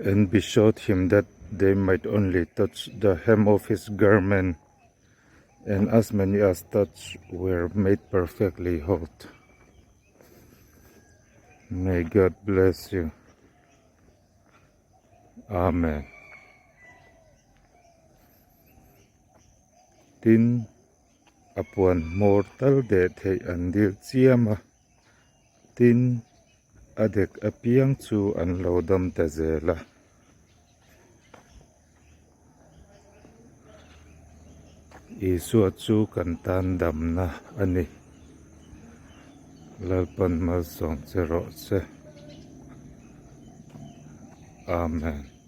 and besought him that they might only touch the hem of his garment, and as many as touched were made perfectly whole. May God bless you. Amen. Tin apuan mortal de thei andil chiama tin adek apiang chu an lodam ta zela. Isu chu kan tan dam na ani lalpan mal song chero che. Amen.